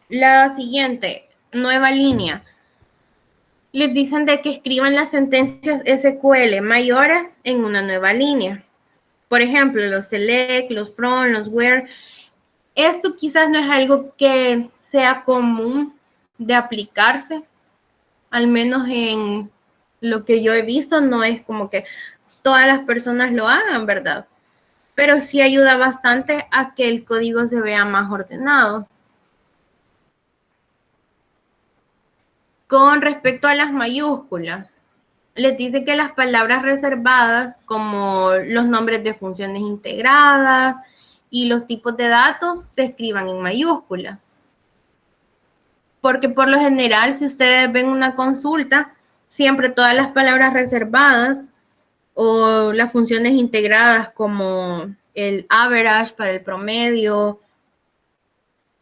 La siguiente, nueva línea. Les dicen de que escriban las sentencias SQL mayores en una nueva línea. Por ejemplo, los select, los from, los where. Esto quizás no es algo que sea común de aplicarse, al menos en lo que yo he visto, no es como que todas las personas lo hagan, ¿verdad? Pero sí ayuda bastante a que el código se vea más ordenado. Con respecto a las mayúsculas, les dice que las palabras reservadas, como los nombres de funciones integradas y los tipos de datos, se escriban en mayúsculas. Porque por lo general, si ustedes ven una consulta, siempre todas las palabras reservadas o las funciones integradas como el average para el promedio,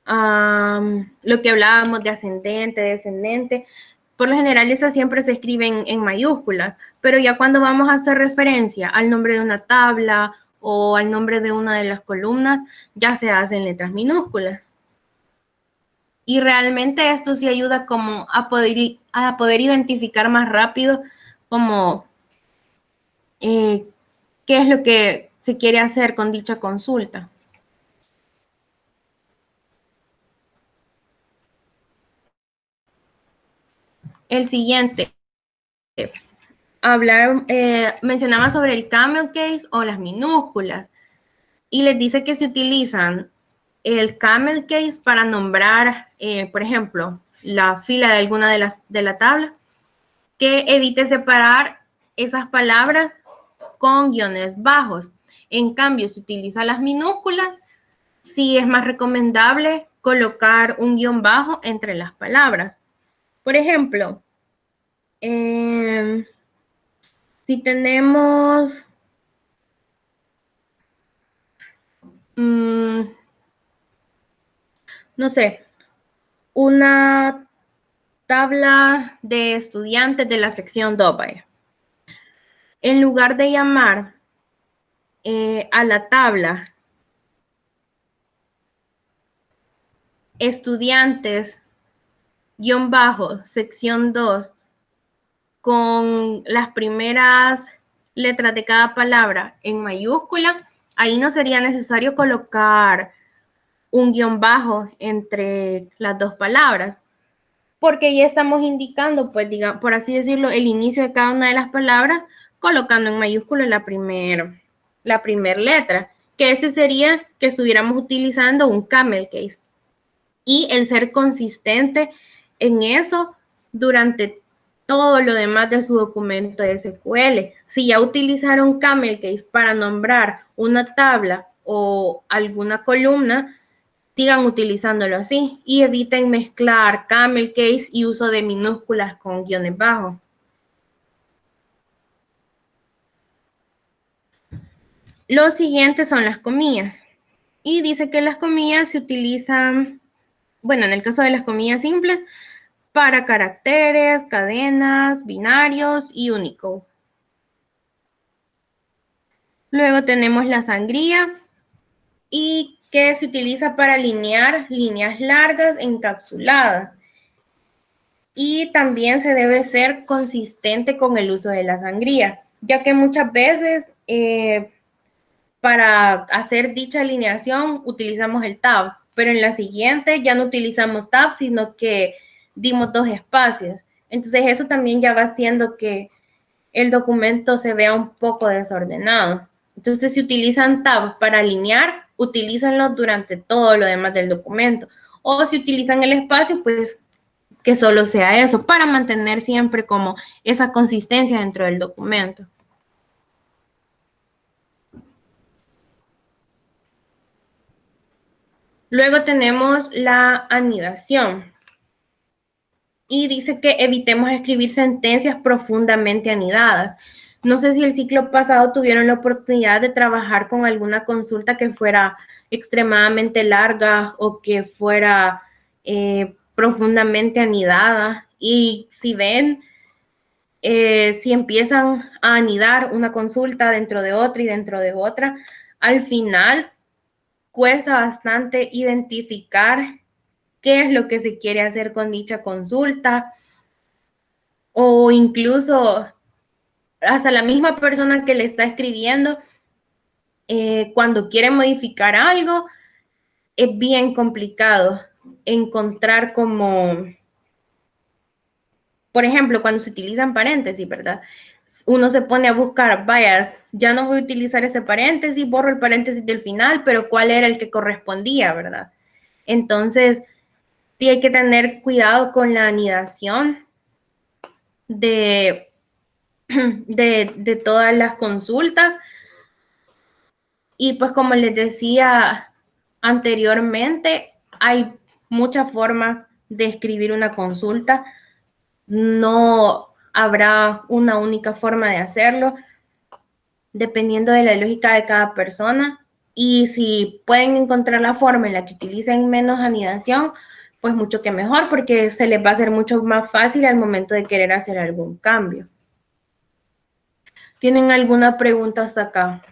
lo que hablábamos de ascendente, descendente, por lo general esas siempre se escriben en mayúsculas, pero ya cuando vamos a hacer referencia al nombre de una tabla o al nombre de una de las columnas, ya se hacen letras minúsculas. Y realmente esto sí ayuda como a poder identificar más rápido como qué es lo que se quiere hacer con dicha consulta. El siguiente, mencionaba sobre el camel case o las minúsculas y les dice que se utilizan el camel case para nombrar, por ejemplo, la fila de alguna de la tabla, que evite separar esas palabras con guiones bajos. En cambio, si utiliza las minúsculas, sí es más recomendable colocar un guión bajo entre las palabras. Por ejemplo, si tenemos no sé, una tabla de estudiantes de la sección 2, vaya. En lugar de llamar a la tabla estudiantes guión bajo, sección 2, con las primeras letras de cada palabra en mayúscula, ahí no sería necesario colocar un guión bajo entre las dos palabras, porque ya estamos indicando, pues, digamos, por así decirlo, el inicio de cada una de las palabras, colocando en mayúscula la primera letra, que ese sería que estuviéramos utilizando un camel case. Y el ser consistente en eso durante todo lo demás de su documento SQL. Si ya utilizaron camel case para nombrar una tabla o alguna columna, sigan utilizándolo así y eviten mezclar camel case y uso de minúsculas con guiones bajos. Los siguientes son las comillas. Y dice que las comillas se utilizan, bueno, en el caso de las comillas simples, para caracteres, cadenas, binarios y Unicode. Luego tenemos la sangría y que se utiliza para alinear líneas largas encapsuladas. Y también se debe ser consistente con el uso de la sangría, ya que muchas veces para hacer dicha alineación utilizamos el tab, pero en la siguiente ya no utilizamos tab, sino que dimos 2 espacios. Entonces eso también ya va haciendo que el documento se vea un poco desordenado. Entonces si utilizan tab para alinear, utilízanlo durante todo lo demás del documento. O si utilizan el espacio, pues que solo sea eso, para mantener siempre como esa consistencia dentro del documento. Luego tenemos la anidación. Y dice que evitemos escribir sentencias profundamente anidadas. No sé si el ciclo pasado tuvieron la oportunidad de trabajar con alguna consulta que fuera extremadamente larga o que fuera profundamente anidada. Y si ven, si empiezan a anidar una consulta dentro de otra y dentro de otra, al final cuesta bastante identificar qué es lo que se quiere hacer con dicha consulta, o incluso hasta la misma persona que le está escribiendo, cuando quiere modificar algo, es bien complicado encontrar como, por ejemplo, cuando se utilizan paréntesis, ¿verdad? Uno se pone a buscar, vaya, ya no voy a utilizar ese paréntesis, borro el paréntesis del final, pero ¿cuál era el que correspondía, verdad? Entonces, sí hay que tener cuidado con la anidación de todas las consultas. Y pues como les decía anteriormente, hay muchas formas de escribir una consulta. No habrá una única forma de hacerlo, dependiendo de la lógica de cada persona. Y si pueden encontrar la forma en la que utilicen menos anidación, pues mucho que mejor, porque se les va a hacer mucho más fácil al momento de querer hacer algún cambio. ¿Tienen alguna pregunta hasta acá?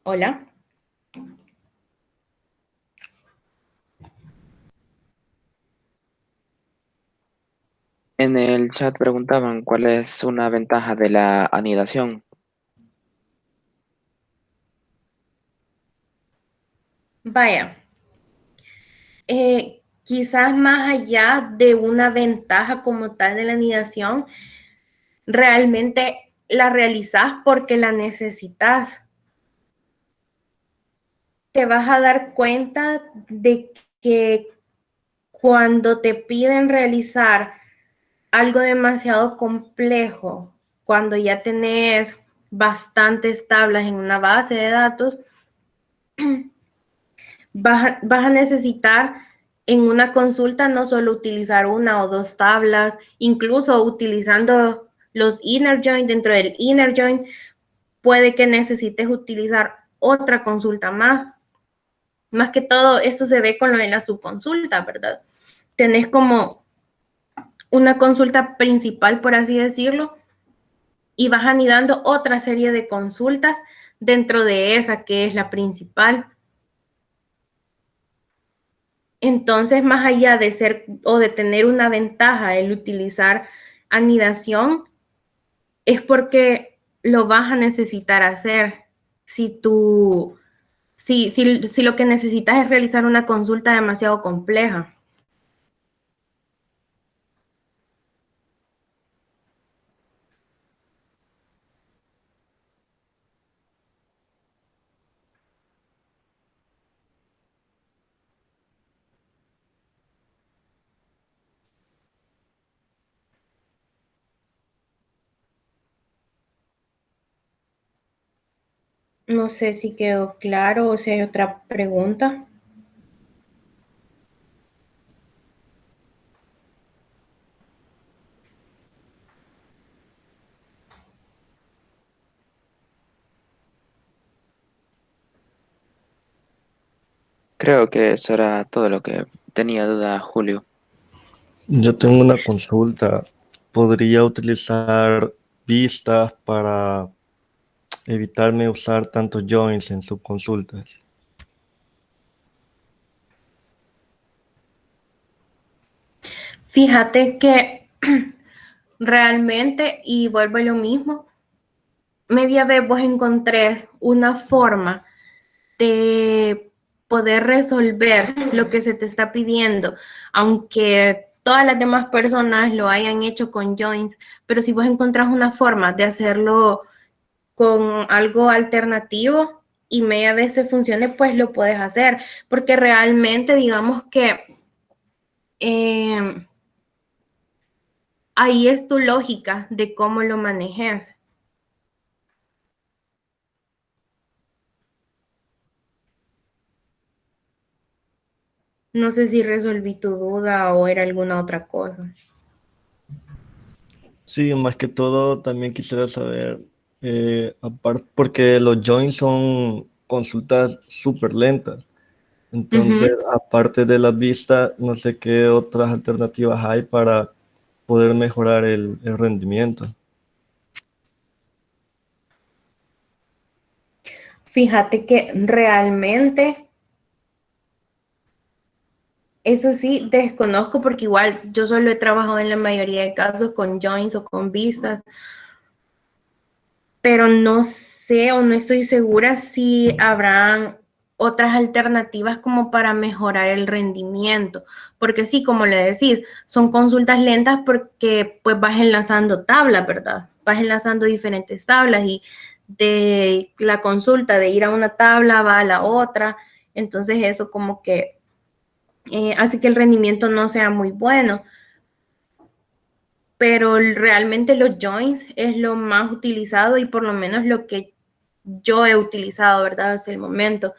Hola. En el chat preguntaban cuál es una ventaja de la anidación. Vaya, quizás más allá de una ventaja como tal de la anidación, realmente la realizas porque la necesitas. Te vas a dar cuenta de que cuando te piden realizar algo demasiado complejo, cuando ya tenés bastantes tablas en una base de datos, vas a necesitar en una consulta no solo utilizar una o dos tablas, incluso utilizando los inner join, dentro del inner join, puede que necesites utilizar otra consulta más. Más que todo, esto se ve con lo de la subconsulta, ¿verdad? Tenés como una consulta principal, por así decirlo, y vas anidando otra serie de consultas dentro de esa que es la principal. Entonces, más allá de ser o de tener una ventaja el utilizar anidación, es porque lo vas a necesitar hacer. Si lo que necesitas es realizar una consulta demasiado compleja. No sé si quedó claro o si hay otra pregunta. Creo que eso era todo lo que tenía duda, Julio. Yo tengo una consulta. ¿Podría utilizar vistas para evitarme usar tantos joins en sus consultas? Fíjate que realmente, y vuelvo a lo mismo, media vez vos encontrés una forma de poder resolver lo que se te está pidiendo, aunque todas las demás personas lo hayan hecho con joins, pero si vos encontrás una forma de hacerlo con algo alternativo y media vez se funcione, pues lo puedes hacer, porque realmente digamos que ahí es tu lógica de cómo lo manejes. No sé si resolví tu duda o era alguna otra cosa. Sí, más que todo también quisiera saber, aparte, porque los joins son consultas súper lentas. Entonces, aparte de las vistas, no sé qué otras alternativas hay para poder mejorar el rendimiento. Fíjate que realmente, eso sí, desconozco porque igual yo solo he trabajado en la mayoría de casos con joins o con vistas, pero no sé o no estoy segura si habrán otras alternativas como para mejorar el rendimiento, porque sí, como le decís, son consultas lentas porque pues vas enlazando tablas, ¿verdad? Vas enlazando diferentes tablas y de la consulta de ir a una tabla va a la otra, entonces eso como que hace que el rendimiento no sea muy bueno, pero realmente los joins es lo más utilizado y por lo menos lo que yo he utilizado, ¿verdad? Hasta el momento.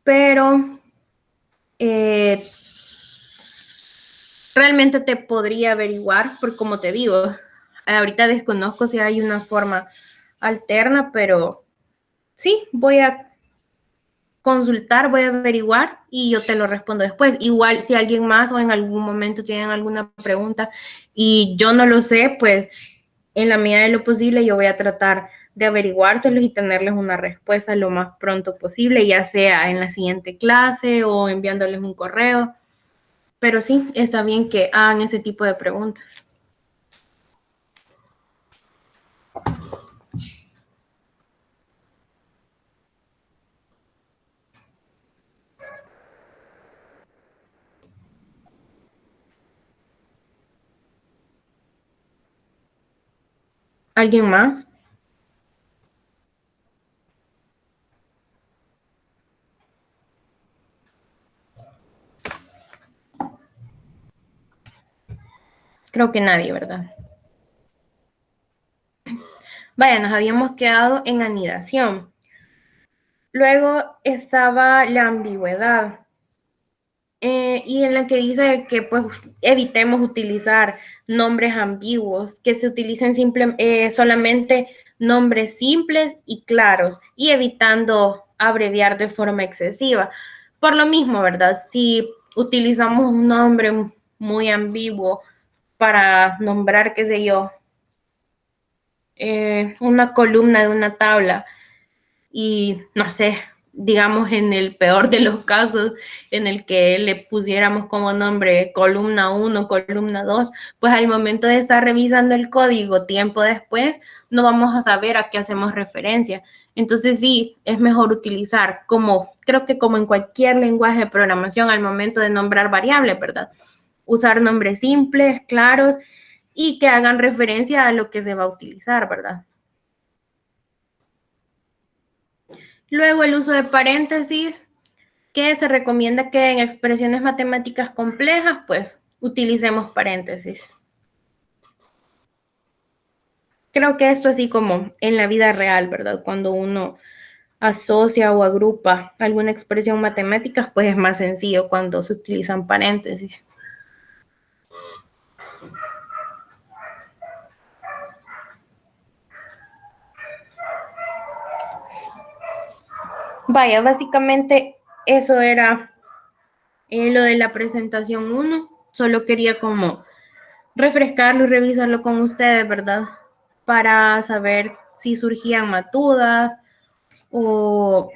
Pero realmente te podría averiguar, porque como te digo, ahorita desconozco si hay una forma alterna, pero sí, voy a consultar, voy a averiguar y yo te lo respondo después. Igual si alguien más o en algún momento tienen alguna pregunta y yo no lo sé, pues en la medida de lo posible yo voy a tratar de averiguárselos y tenerles una respuesta lo más pronto posible, ya sea en la siguiente clase o enviándoles un correo. Pero sí, está bien que hagan ese tipo de preguntas. ¿Alguien más? Creo que nadie, ¿verdad? Vaya, nos habíamos quedado en anidación. Luego estaba la ambigüedad. Y en la que dice que pues evitemos utilizar nombres ambiguos, que se utilicen solamente nombres simples y claros y evitando abreviar de forma excesiva. Por lo mismo, ¿verdad? Si utilizamos un nombre muy ambiguo para nombrar, qué sé yo, una columna de una tabla y no sé, digamos en el peor de los casos en el que le pusiéramos como nombre columna 1, columna 2, pues al momento de estar revisando el código tiempo después, no vamos a saber a qué hacemos referencia. Entonces sí, es mejor utilizar creo que como en cualquier lenguaje de programación al momento de nombrar variables, ¿verdad? Usar nombres simples, claros y que hagan referencia a lo que se va a utilizar, ¿verdad? Luego el uso de paréntesis, que se recomienda que en expresiones matemáticas complejas, pues utilicemos paréntesis. Creo que esto así como en la vida real, ¿verdad? Cuando uno asocia o agrupa alguna expresión matemática, pues es más sencillo cuando se utilizan paréntesis. Vaya, básicamente eso era lo de la presentación 1. Solo quería como refrescarlo y revisarlo con ustedes, ¿verdad? Para saber si surgían más dudas o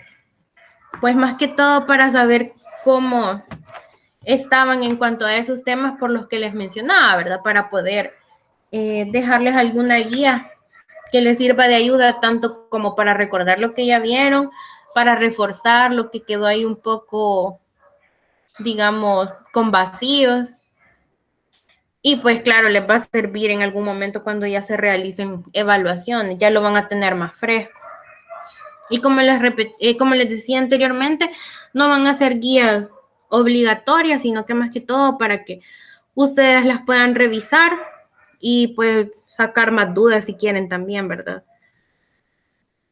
pues más que todo para saber cómo estaban en cuanto a esos temas por los que les mencionaba, ¿verdad? Para poder dejarles alguna guía que les sirva de ayuda tanto como para recordar lo que ya vieron, para reforzar lo que quedó ahí un poco, digamos, con vacíos. Y pues claro, les va a servir en algún momento cuando ya se realicen evaluaciones, ya lo van a tener más fresco. Y como les decía anteriormente, no van a ser guías obligatorias, sino que más que todo para que ustedes las puedan revisar y pues sacar más dudas si quieren también, ¿verdad?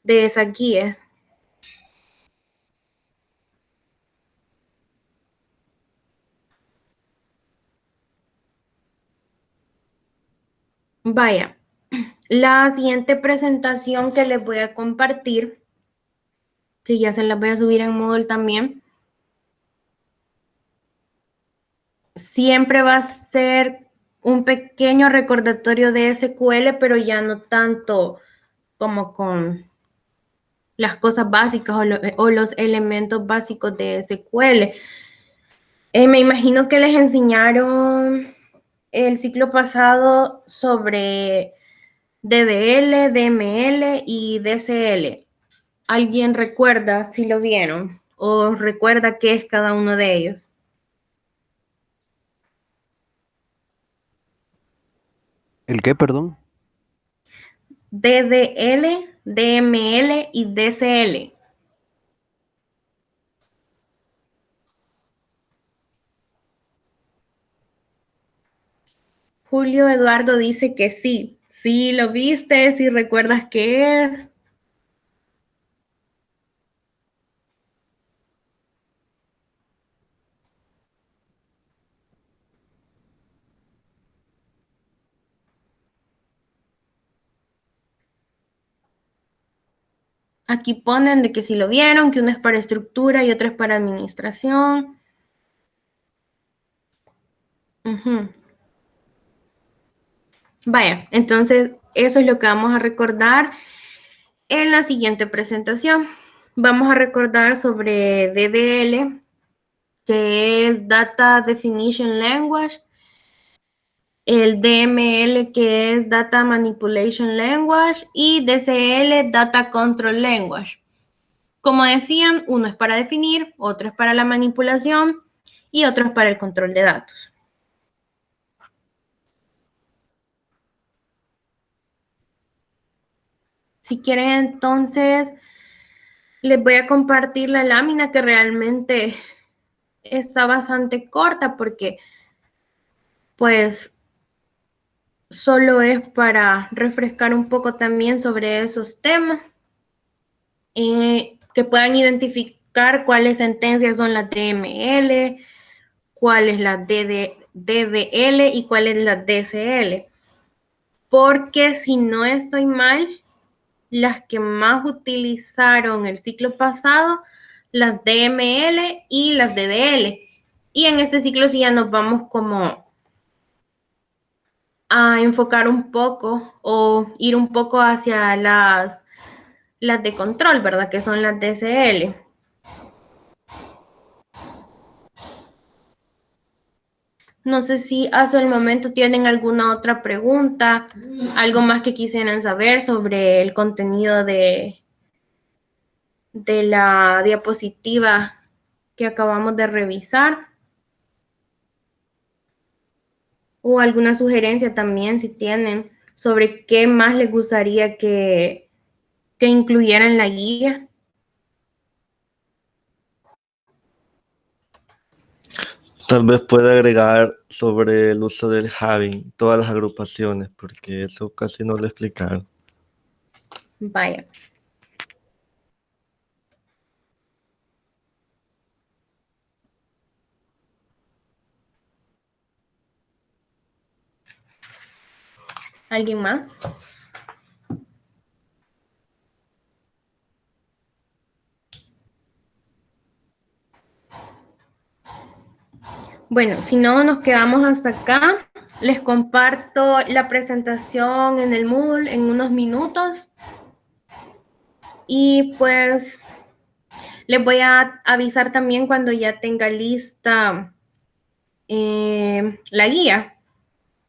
De esas guías. Vaya, la siguiente presentación que les voy a compartir, que ya se las voy a subir en Moodle también, siempre va a ser un pequeño recordatorio de SQL, pero ya no tanto como con las cosas básicas o los elementos básicos de SQL. Me imagino que les enseñaron el ciclo pasado sobre DDL, DML y DCL. ¿Alguien recuerda si lo vieron o recuerda qué es cada uno de ellos? ¿El qué, perdón? DDL, DML y DCL. Julio Eduardo dice que sí. Sí, lo viste, si recuerdas qué es. Aquí ponen de que sí lo vieron, que uno es para estructura y otro es para administración. Vaya, entonces eso es lo que vamos a recordar en la siguiente presentación. Vamos a recordar sobre DDL, que es Data Definition Language, el DML, que es Data Manipulation Language, y DCL, Data Control Language. Como decían, uno es para definir, otro es para la manipulación y otro es para el control de datos. Si quieren, entonces, les voy a compartir la lámina que realmente está bastante corta porque, pues, solo es para refrescar un poco también sobre esos temas. Que puedan identificar cuáles sentencias son las DML, cuál es la DDL y cuál es la DCL. Porque si no estoy mal, las que más utilizaron el ciclo pasado, las DML y las DDL. Y en este ciclo sí ya nos vamos como a enfocar un poco o ir un poco hacia las de control, ¿verdad? Que son las DSL. No sé si hasta el momento tienen alguna otra pregunta, algo más que quisieran saber sobre el contenido de la diapositiva que acabamos de revisar. O alguna sugerencia también, si tienen, sobre qué más les gustaría que incluyera en la guía. Tal vez pueda agregar sobre el uso del having, todas las agrupaciones, porque eso casi no lo explicaron. Vaya. ¿Alguien más? Bueno, si no, nos quedamos hasta acá. Les comparto la presentación en el Moodle en unos minutos. Y pues les voy a avisar también cuando ya tenga lista la guía.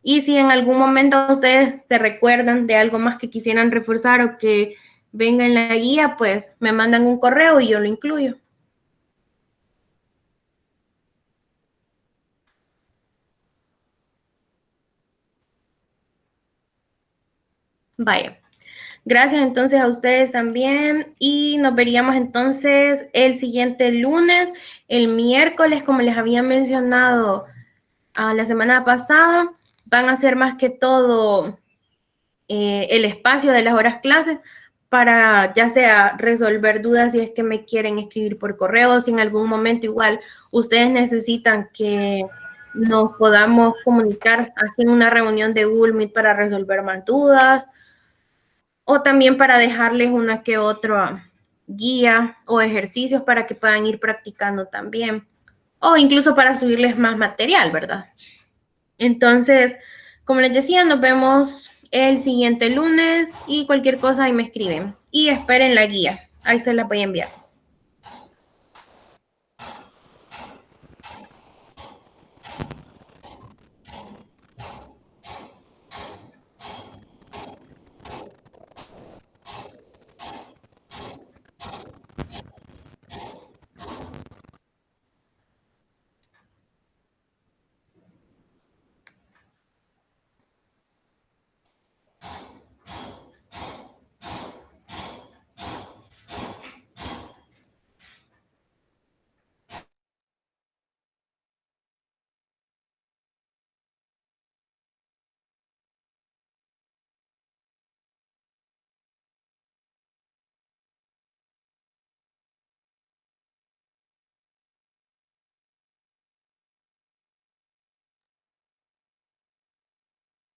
Y si en algún momento ustedes se recuerdan de algo más que quisieran reforzar o que venga en la guía, pues me mandan un correo y yo lo incluyo. Vaya. Gracias entonces a ustedes también y nos veríamos entonces el siguiente lunes, el miércoles, como les había mencionado la semana pasada, van a ser más que todo el espacio de las horas clases para ya sea resolver dudas si es que me quieren escribir por correo, si en algún momento igual ustedes necesitan que nos podamos comunicar así en una reunión de Google Meet para resolver más dudas, o también para dejarles una que otra guía o ejercicios para que puedan ir practicando también, o incluso para subirles más material, ¿verdad? Entonces, como les decía, nos vemos el siguiente lunes y cualquier cosa ahí me escriben. Y esperen la guía, ahí se la voy a enviar.